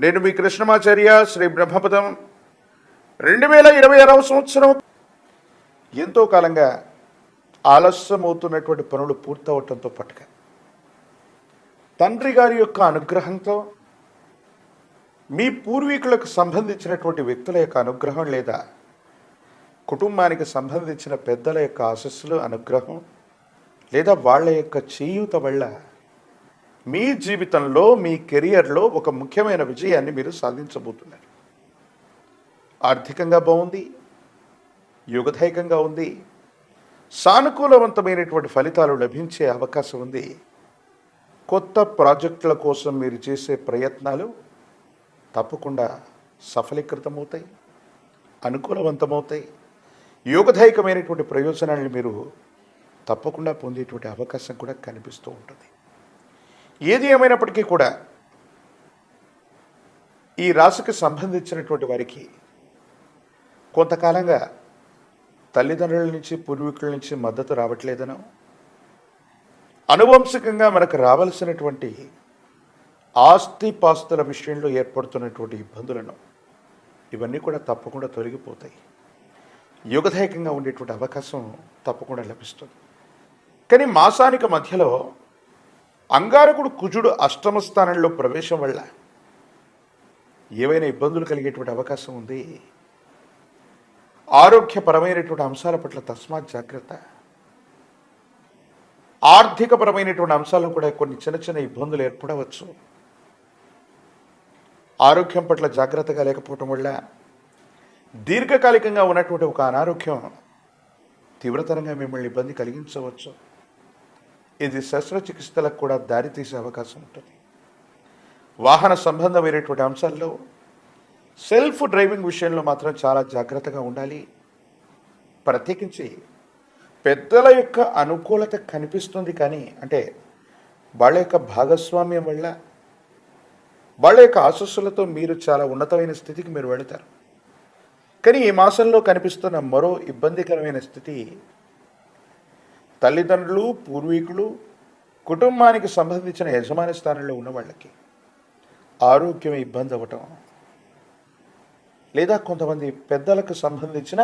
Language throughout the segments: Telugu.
నేను మీ కృష్ణమాచార్య శ్రీ బ్రహ్మపదం 2026 సంవత్సరం ఎంతో కాలంగా ఆలస్యమవుతున్నటువంటి పనులు పూర్తవటంతో పాటుగా తండ్రి గారి యొక్క అనుగ్రహంతో మీ పూర్వీకులకు సంబంధించినటువంటి వ్యక్తుల యొక్క అనుగ్రహం లేదా కుటుంబానికి సంబంధించిన పెద్దల యొక్క ఆశస్సులు అనుగ్రహం లేదా వాళ్ళ యొక్క చేయూత వల్ల మీ జీవితంలో మీ కెరియర్లో ఒక ముఖ్యమైన విజయాన్ని మీరు సాధించబోతున్నారు. ఆర్థికంగా బాగుంది, యుగదాయకంగా ఉంది, సానుకూలవంతమైనటువంటి ఫలితాలు లభించే అవకాశం ఉంది. కొత్త ప్రాజెక్టుల కోసం మీరు చేసే ప్రయత్నాలు తప్పకుండా సఫలీకృతమవుతాయి, అనుకూలవంతమవుతాయి. యోగదాయకమైనటువంటి ప్రయోజనాలను మీరు తప్పకుండా పొందేటువంటి అవకాశం కూడా కనిపిస్తూ ఉంటుంది. ఏది ఏమైనప్పటికీ కూడా ఈ రాశికి సంబంధించినటువంటి వారికి కొంతకాలంగా తల్లిదండ్రుల నుంచి పూర్వీకుల నుంచి మద్దతు రావట్లేదనో, అనువంశికంగా మనకు రావాల్సినటువంటి ఆస్తిపాస్తుల విషయంలో ఏర్పడుతున్నటువంటి ఇబ్బందులను ఇవన్నీ కూడా తప్పకుండా తొలగిపోతాయి. యుగదాయకంగా ఉండేటువంటి అవకాశం తప్పకుండా లభిస్తుంది. కానీ మాసానికి మధ్యలో అంగారకుడు కుజుడు అష్టమ స్థానంలో ప్రవేశం వల్ల ఏవైనా ఇబ్బందులు కలిగేటువంటి అవకాశం ఉంది. ఆరోగ్యపరమైనటువంటి అంశాల పట్ల తస్మాత్ జాగ్రత్త. ఆర్థికపరమైనటువంటి అంశాలను కూడా కొన్ని చిన్న చిన్న ఇబ్బందులు ఏర్పడవచ్చు. ఆరోగ్యం పట్ల జాగ్రత్తగా లేకపోవటం వల్ల దీర్ఘకాలికంగా ఉన్నటువంటి ఒక అనారోగ్యం తీవ్రతరంగా మిమ్మల్ని ఇబ్బంది కలిగించవచ్చు. ఇది శస్త్రచికిత్సలకు కూడా దారితీసే అవకాశం ఉంటుంది. వాహన సంబంధమైనటువంటి అంశాల్లో సెల్ఫ్ డ్రైవింగ్ విషయంలో మాత్రం చాలా జాగ్రత్తగా ఉండాలి. ప్రత్యేకించి పెద్దల యొక్క అనుకూలత కనిపిస్తుంది, కానీ అంటే వాళ్ళ యొక్క భాగస్వామ్యం వల్ల వాళ్ళ యొక్క ఆశస్సులతో మీరు చాలా ఉన్నతమైన స్థితికి మీరు వెళతారు. కానీ ఈ మాసంలో కనిపిస్తున్న మరో ఇబ్బందికరమైన స్థితి తల్లిదండ్రులు, పూర్వీకులు, కుటుంబానికి సంబంధించిన యజమాని స్థానంలో ఉన్న వాళ్ళకి ఆరోగ్యం ఇబ్బంది అవ్వటం, లేదా కొంతమంది పెద్దలకు సంబంధించిన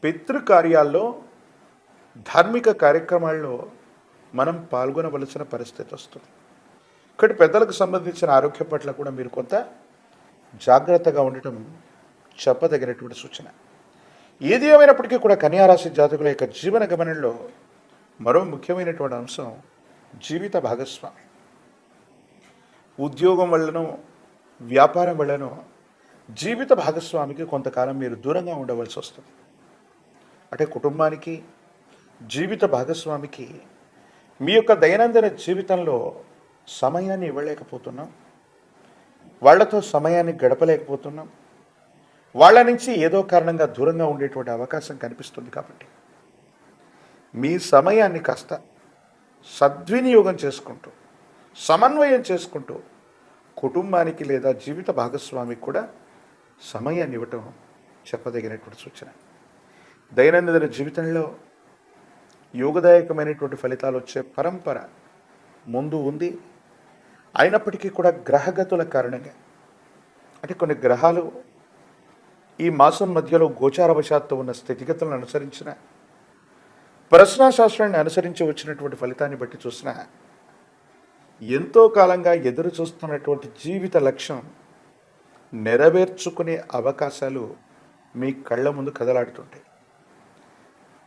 పితృకార్యాల్లో, ధార్మిక కార్యక్రమాల్లో మనం పాల్గొనవలసిన పరిస్థితి వస్తుంది. ఇక్కడ పెద్దలకు సంబంధించిన ఆరోగ్యం పట్ల కూడా మీరు కొంత జాగ్రత్తగా ఉండటం చెప్పదగినటువంటి సూచన. ఏది ఏమైనప్పటికీ కూడా కన్యారాశి జాతకుల యొక్క జీవన గమనంలో మరో ముఖ్యమైనటువంటి అంశం జీవిత భాగస్వామి. ఉద్యోగం వల్లనో వ్యాపారం వల్లనో జీవిత భాగస్వామికి కొంతకాలం మీరు దూరంగా ఉండవలసి వస్తుంది. అంటే కుటుంబానికి, జీవిత భాగస్వామికి మీ యొక్క దైనందిన జీవితంలో సమయాన్ని ఇవ్వలేకపోతున్నాం, వాళ్లతో సమయాన్ని గడపలేకపోతున్నాం, వాళ్ళ నుంచి ఏదో కారణంగా దూరంగా ఉండేటువంటి అవకాశం కనిపిస్తుంది. కాబట్టి మీ సమయాన్ని కాస్త సద్వినియోగం చేసుకుంటూ, సమన్వయం చేసుకుంటూ కుటుంబానికి లేదా జీవిత భాగస్వామికి కూడా సమయాన్ని ఇవ్వటం చెప్పదగినటువంటి సూచన. దైనందిన జీవితంలో యోగదాయకమైనటువంటి ఫలితాలు వచ్చే పరంపర ముందు ఉంది. అయినప్పటికీ కూడా గ్రహగతుల కారణంగా, అంటే కొన్ని గ్రహాలు ఈ మాసం మధ్యలో గోచారవశాత్తు ఉన్న స్థితిగతులను అనుసరించిన, ప్రశ్నాశాస్త్రాన్ని అనుసరించి వచ్చినటువంటి ఫలితాన్ని బట్టి చూసిన, ఎంతో కాలంగా ఎదురు చూస్తున్నటువంటి జీవిత లక్ష్యం నెరవేర్చుకునే అవకాశాలు మీ కళ్ళ ముందు కదలాడుతుంటాయి.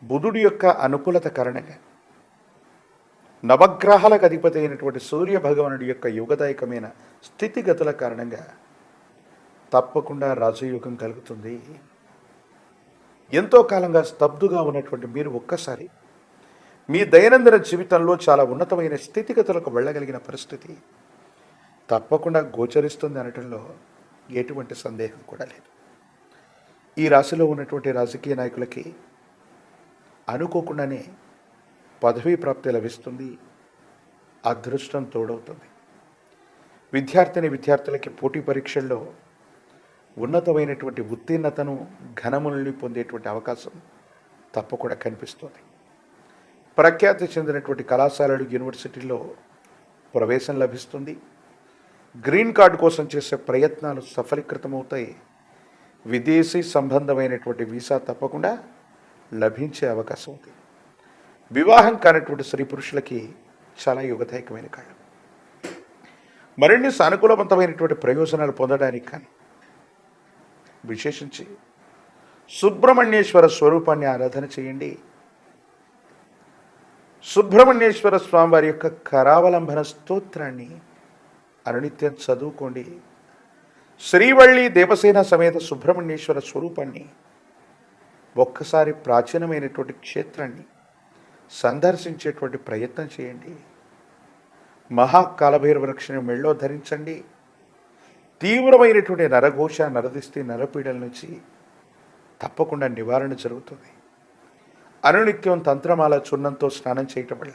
బుధుడి యొక్క అనుకూలత కారణంగా, నవగ్రహాలకు అధిపతి అయినటువంటి సూర్య భగవానుడి యొక్క యుగదాయకమైన స్థితిగతుల కారణంగా తప్పకుండా రాజయోగం కలుగుతుంది. ఎంతో కాలంగా స్తబ్దుగా ఉన్నటువంటి మీరు ఒక్కసారి మీ దైనందిన జీవితంలో చాలా ఉన్నతమైన స్థితిగతులకు వెళ్ళగలిగిన పరిస్థితి తప్పకుండా గోచరిస్తుంది అనటంలో ఎటువంటి సందేహం కూడా లేదు. ఈ రాశిలో ఉన్నటువంటి రాజకీయ నాయకులకి అనుకోకుండానే పదవీ ప్రాప్తి లభిస్తుంది, అదృష్టం తోడవుతుంది. విద్యార్థులకి పోటీ పరీక్షల్లో ఉన్నతమైనటువంటి ఉత్తీర్ణతను, ఘనములని పొందేటువంటి అవకాశం తప్పకుండా కనిపిస్తుంది. ప్రఖ్యాతి చెందినటువంటి కళాశాలలు, యూనివర్సిటీల్లో ప్రవేశం లభిస్తుంది. గ్రీన్ కార్డు కోసం చేసే ప్రయత్నాలు సఫలీకృతమవుతాయి. విదేశీ సంబంధమైనటువంటి వీసా తప్పకుండా లభించే అవకాశం ఉంది. వివాహం కానటువంటి స్త్రీ పురుషులకి చాలా యుగదాయకమైన కాలం. మరిన్ని సానుకూలవంతమైనటువంటి ప్రయోజనాలు పొందడానికి కానీ విశేషించి సుబ్రహ్మణ్యేశ్వర స్వరూపాన్ని ఆరాధన చేయండి. సుబ్రహ్మణ్యేశ్వర స్వామి వారి యొక్క కరావలంబన స్తోత్రాన్ని అనునిత్యం చదువుకోండి. శ్రీవల్లి దేవసేన సమేత సుబ్రహ్మణ్యేశ్వర స్వరూపాన్ని ఒక్కసారి ప్రాచీనమైనటువంటి క్షేత్రాన్ని సందర్శించేటువంటి ప్రయత్నం చేయండి. మహాకాలభైరవ వృక్షాన్ని మెళ్ళో ధరించండి. తీవ్రమైనటువంటి నరఘోష, నరదిష్టి, నరపీడల నుంచి తప్పకుండా నివారణ జరుగుతుంది. అనునిత్యం తంత్రమాల చూర్ణంతో స్నానం చేయటం వల్ల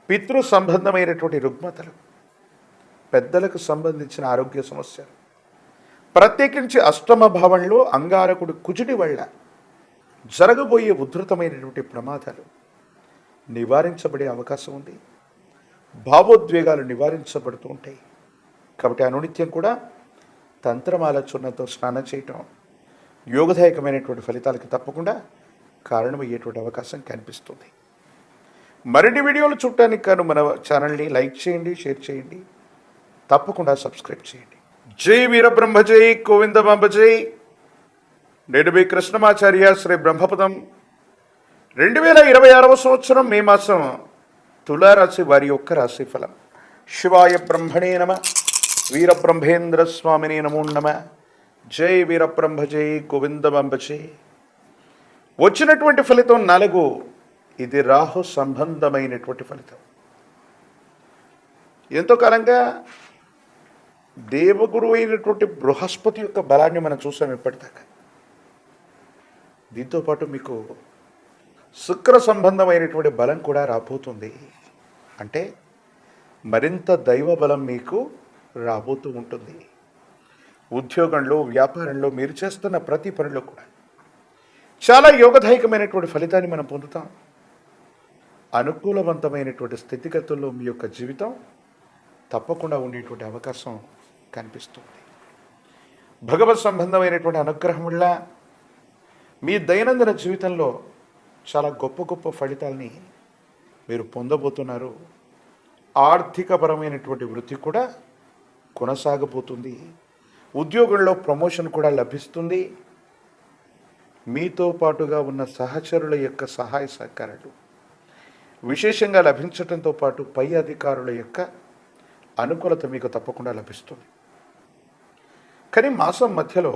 పితృ సంబంధమైనటువంటి రుగ్మతలు, పెద్దలకు సంబంధించిన ఆరోగ్య సమస్యలు, ప్రత్యేకించి అష్టమ భావంలో అంగారకుడు కుజుడి వల్ల జరగబోయే ఉధృతమైనటువంటి ప్రమాదాలు నివారించబడే అవకాశం ఉంది. భావోద్వేగాలు నివారించబడుతూ ఉంటాయి. కాబట్టి అనునిత్యం కూడా తంత్రమాల చూర్ణంతో స్నానం చేయటం యోగదాయకమైనటువంటి ఫలితాలకు తప్పకుండా కారణమయ్యేటువంటి అవకాశం కనిపిస్తుంది. మరిన్ని వీడియోలు చూడటానికి కాను మన ఛానల్ని లైక్ చేయండి, షేర్ చేయండి, తప్పకుండా సబ్స్క్రైబ్ చేయండి. జై వీరబ్రహ్మ జై, గోవిందమాంబ జై. నేడు మీ కృష్ణమాచార్య శ్రీ బ్రహ్మపదం 2026వ సంవత్సరం మే మాసం తులారాశి వారి యొక్క రాశి ఫలం. శివాయ బ్రహ్మణే నమ, వీరబ్రహ్మేంద్ర స్వామినే నమో నమ. జై వీరబ్రహ్మ జై, గోవిందమాంబ జై. వచ్చినటువంటి ఫలితం 4. ఇది రాహు సంబంధమైనటువంటి ఫలితం. ఎంతో కాలంగా దేవగురు అయినటువంటి బృహస్పతి యొక్క బలాన్ని మనం చూసాం ఇప్పటిదాకా. దీంతోపాటు మీకు శుక్ర సంబంధమైనటువంటి బలం కూడా రాబోతుంది. అంటే మరింత దైవ బలం మీకు రాబోతూ ఉంటుంది. ఉద్యోగంలో, వ్యాపారంలో, మీరు చేస్తున్న ప్రతి పనిలో కూడా చాలా యోగదాయకమైనటువంటి ఫలితాన్ని మనం పొందుతాం. అనుకూలవంతమైనటువంటి స్థితిగతుల్లో మీ యొక్క జీవితం తప్పకుండా ఉండేటువంటి అవకాశం కనిపిస్తుంది. భగవత్ సంబంధమైనటువంటి అనుగ్రహం వల్ల మీ దైనందిన జీవితంలో చాలా గొప్ప గొప్ప ఫలితాలని మీరు పొందబోతున్నారు. ఆర్థికపరమైనటువంటి వృద్ధి కూడా కొనసాగబోతుంది. ఉద్యోగంలో ప్రమోషన్ కూడా లభిస్తుంది. మీతో పాటుగా ఉన్న సహచరుల యొక్క సహాయ సహకారాలు విశేషంగా లభించడంతో పాటు పై అధికారుల యొక్క అనుకూలత మీకు తప్పకుండా లభిస్తుంది. కానీ మాసం మధ్యలో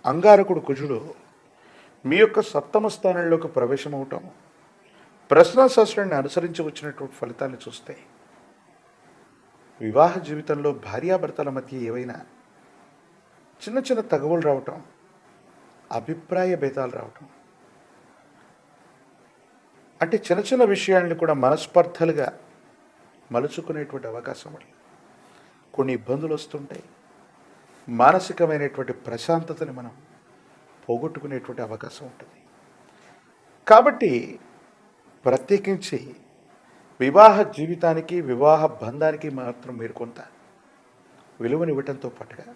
అంగారకుడు కుజుడు మీ యొక్క సప్తమ స్థానంలోకి ప్రవేశమవటం, ప్రశ్నాశాస్త్రాన్ని అనుసరించి వచ్చినటువంటి ఫలితాన్ని చూస్తే వివాహ జీవితంలో భార్యాభర్తల మధ్య ఏవైనా చిన్న చిన్న తగవులు రావటం, అభిప్రాయ భేదాలు రావటం, అంటే చిన్న చిన్న విషయాలను కూడా మనస్పర్ధలుగా మలుచుకునేటువంటి అవకాశం వల్ల కొన్ని ఇబ్బందులు వస్తుంటాయి. మానసికమైనటువంటి ప్రశాంతతని మనం పోగొట్టుకునేటువంటి అవకాశం ఉంటుంది. కాబట్టి ప్రత్యేకించి వివాహ జీవితానికి, వివాహ బంధానికి మాత్రం మీరు కొంత విలువనివ్వటంతో పాటుగా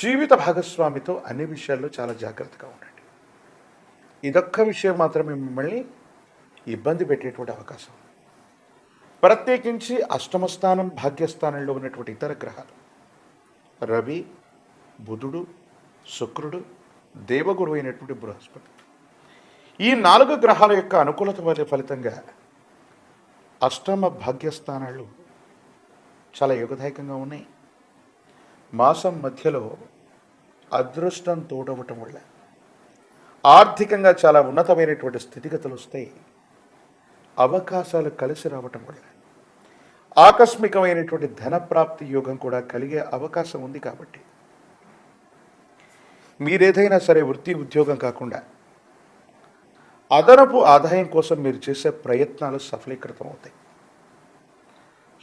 జీవిత భాగస్వామితో అన్ని విషయాల్లో చాలా జాగ్రత్తగా ఉండండి. ఇదొక్క విషయం మాత్రమే మిమ్మల్ని ఇబ్బంది పెట్టేటువంటి అవకాశం. ప్రత్యేకించి అష్టమ స్థానం, భాగ్యస్థానంలో ఉన్నటువంటి ఇతర గ్రహాలు రవి, బుధుడు, శుక్రుడు, దేవగురు అయినటువంటి బృహస్పతి, ఈ 4 గ్రహాల యొక్క అనుకూలత వల్ల ఫలితంగా అష్టమ భాగ్యస్థానాలు చాలా యోగదాయకంగా ఉన్నాయి. మాసం మధ్యలో అదృష్టం తోడవటం వల్ల ఆర్థికంగా చాలా ఉన్నతమైనటువంటి స్థితిగతులు వస్తాయి. అవకాశాలు కలిసి రావటం వల్ల ఆకస్మికమైనటువంటి ధనప్రాప్తి యోగం కూడా కలిగే అవకాశం ఉంది. కాబట్టి మీరేదైనా సరే వృత్తి, ఉద్యోగం కాకుండా అదనపు ఆదాయం కోసం మీరు చేసే ప్రయత్నాలు సఫలీకృతం అవుతాయి.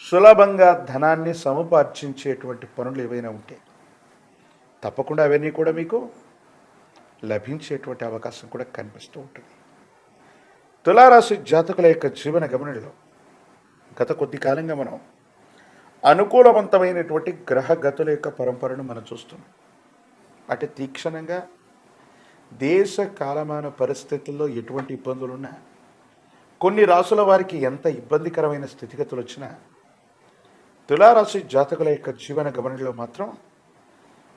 సులభంగా ధనాన్ని సముపార్జించేటువంటి పనులు ఏవైనా ఉంటే తప్పకుండా అవన్నీ కూడా మీకు లభించేటువంటి అవకాశం కూడా కనిపిస్తూ ఉంటుంది. తులారాశి జాతకుల యొక్క జీవన గమనంలో గత కొద్ది కాలంగా మనం అనుకూలవంతమైనటువంటి గ్రహగతుల యొక్క పరంపరను మనం చూస్తున్నాం. అంటే తీక్షణంగా దేశ కాలమాన పరిస్థితుల్లో ఎటువంటి ఇబ్బందులున్నా, కొన్ని రాసుల వారికి ఎంత ఇబ్బందికరమైన స్థితిగతులు వచ్చినా, తులారాశి జాతకుల యొక్క జీవన గమనంలో మాత్రం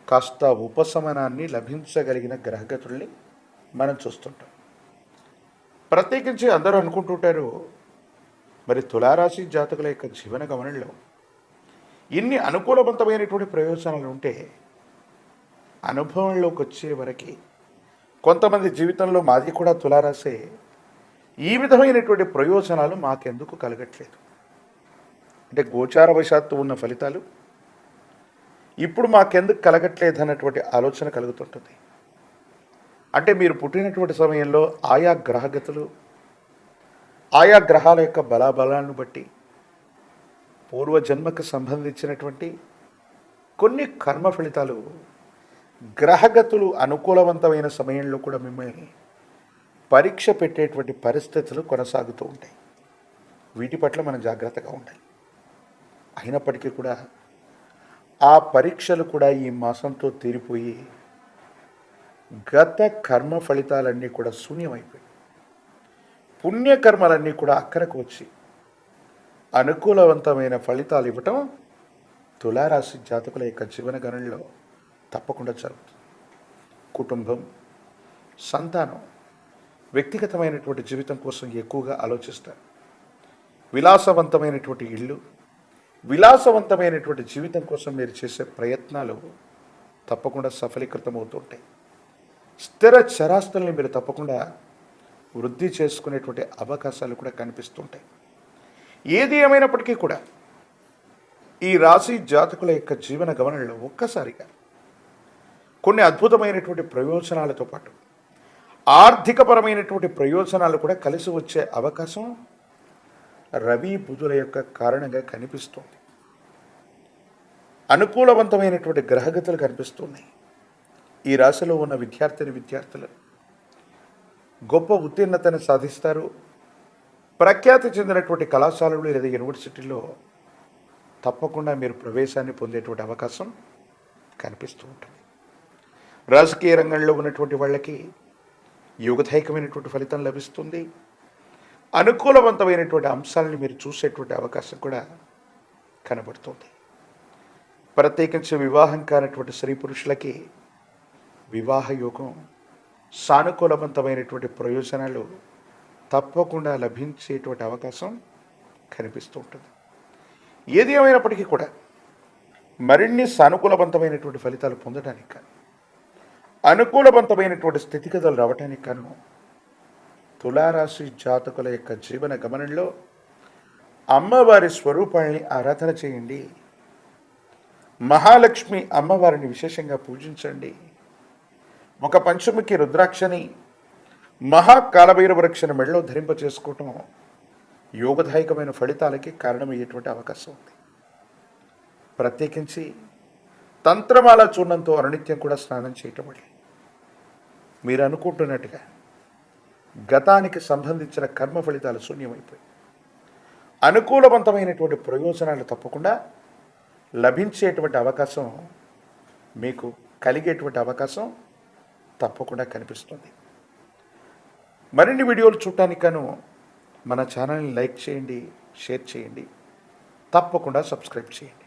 కాస్త ఉపశమనాన్ని లభించగలిగిన గ్రహగతుల్ని మనం చూస్తుంటాం. ప్రత్యేకించి అందరూ అనుకుంటుంటారు, మరి తులారాశి జాతకుల యొక్క జీవన గమనంలో ఇన్ని అనుకూలవంతమైనటువంటి ప్రయోజనాలు ఉంటే అనుభవంలోకి వచ్చే వరకు కొంతమంది జీవితంలో మాది కూడా తులారాశే, ఈ విధమైనటువంటి ప్రయోజనాలు మాకెందుకు కలగట్లేదు అంటే గోచారవశాత్తు ఉన్న ఫలితాలు ఇప్పుడు మాకెందుకు కలగట్లేదు అన్నటువంటి ఆలోచన కలుగుతుంటుంది. అంటే మీరు పుట్టినటువంటి సమయంలో ఆయా గ్రహగతులు, ఆయా గ్రహాల యొక్క బలాబలాలను బట్టి పూర్వజన్మకు సంబంధించినటువంటి కొన్ని కర్మ ఫలితాలు గ్రహగతులు అనుకూలవంతమైన సమయంలో కూడా మిమ్మల్ని పరీక్ష పెట్టేటువంటి పరిస్థితులు కొనసాగుతూ ఉంటాయి. వీటి పట్ల మనం జాగ్రత్తగా ఉండాలి. అయినప్పటికీ కూడా ఆ పరీక్షలు కూడా ఈ మాసంతో తీరిపోయి గత కర్మ ఫలితాలన్నీ కూడా శూన్యమైపోయి పుణ్యకర్మలన్నీ కూడా అక్కరకు వచ్చి అనుకూలవంతమైన ఫలితాలు ఇవ్వటం తులారాశి జాతకుల యొక్క జీవన గణనలో తప్పకుండా జరుగుతుంది. కుటుంబం, సంతానం, వ్యక్తిగతమైనటువంటి జీవితం కోసం ఎక్కువగా ఆలోచిస్తారు. విలాసవంతమైనటువంటి ఇళ్ళు, విలాసవంతమైనటువంటి జీవితం కోసం మీరు చేసే ప్రయత్నాలు తప్పకుండా సఫలీకృతం అవుతుంటాయి. స్థిర చరాస్తుల్ని మీరు తప్పకుండా వృద్ధి చేసుకునేటువంటి అవకాశాలు కూడా కనిపిస్తుంటాయి. ఏది ఏమైనప్పటికీ కూడా ఈ రాశి జాతకుల యొక్క జీవన గమనంలో ఒక్కసారిగా కొన్ని అద్భుతమైనటువంటి ప్రయోజనాలతో పాటు ఆర్థికపరమైనటువంటి ప్రయోజనాలు కూడా కలిసి వచ్చే అవకాశం రవి బుధుల యొక్క కారణంగా కనిపిస్తుంది. అనుకూలవంతమైనటువంటి గ్రహగతులు కనిపిస్తున్నాయి. ఈ రాశిలో ఉన్న విద్యార్థులు గొప్ప ఉత్తీర్ణతను సాధిస్తారు. ప్రఖ్యాతి చెందినటువంటి కళాశాలలు లేదా యూనివర్సిటీల్లో తప్పకుండా మీరు ప్రవేశాన్ని పొందేటువంటి అవకాశం కనిపిస్తూ ఉంటుంది. రాజకీయ రంగంలో ఉన్నటువంటి వాళ్ళకి యుగదాయకమైనటువంటి ఫలితం లభిస్తుంది. అనుకూలవంతమైనటువంటి అంశాలను మీరు చూసేటువంటి అవకాశం కూడా కనబడుతుంది. ప్రత్యేకించి వివాహం కానటువంటి స్త్రీ పురుషులకి వివాహ యోగం, సానుకూలవంతమైనటువంటి ప్రయోజనాలు తప్పకుండా లభించేటువంటి అవకాశం కనిపిస్తూ ఉంటుంది. ఏది ఏమైనప్పటికీ కూడా మరిన్ని సానుకూలవంతమైనటువంటి ఫలితాలు పొందడానికి కానీ, అనుకూలవంతమైనటువంటి స్థితిగతులు రావడానికి కాను తులారాశి జాతకుల యొక్క జీవన గమనంలో అమ్మవారి స్వరూపాన్ని ఆరాధన చేయండి. మహాలక్ష్మి అమ్మవారిని విశేషంగా పూజించండి. ఒక పంచముఖి రుద్రాక్షని, మహాకాలభైరవ రక్షణ మెడలో ధరింప చేసుకోవటం యోగదాయకమైన ఫలితాలకి కారణమయ్యేటువంటి అవకాశం ఉంది. ప్రత్యేకించి తంత్రమాల చూర్ణంతో అనునిత్యం కూడా స్నానం చేయటం వల్ల మీరు అనుకుంటున్నట్టుగా గతానికి సంబంధించిన కర్మ ఫలితాలు శూన్యమైపోయి అనుకూలవంతమైనటువంటి ప్రయోజనాలు తప్పకుండా లభించేటువంటి అవకాశం, మీకు కలిగేటువంటి అవకాశం తప్పకుండా కనిపిస్తుంది. మరిన్ని వీడియోలు చూడటానికి గాను మన ఛానల్ని లైక్ చేయండి, షేర్ చేయండి, తప్పకుండా సబ్స్క్రైబ్ చేయండి.